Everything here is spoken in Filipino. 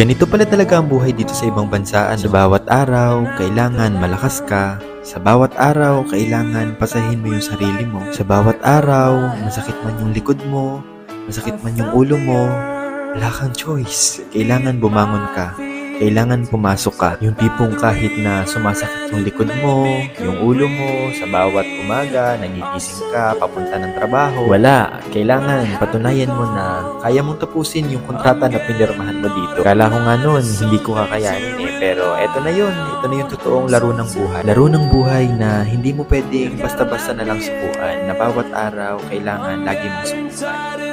Ganito pala talaga ang buhay dito sa ibang bansa. Sa bawat araw, kailangan malakas ka. Sa bawat araw, kailangan pasahin mo yung sarili mo. Sa bawat araw, masakit man yung likod mo, masakit man yung ulo mo, wala kang choice. Kailangan bumangon ka. Kailangan pumasok ka. Yung tipong kahit na sumasakit yung likod mo, yung ulo mo, sa bawat umaga, nagigising ka, papunta ng trabaho. Wala. Kailangan patunayan mo na kaya mong tapusin yung kontrata na pinirmahan mo dito. Kala ko nga nun, hindi ko kakayanin eh. Pero eto na yun. Ito na yung totoong laro ng buhay. Laro ng buhay na hindi mo pwedeng basta-basta na lang subukan. Na bawat araw, kailangan lagi mong subukan.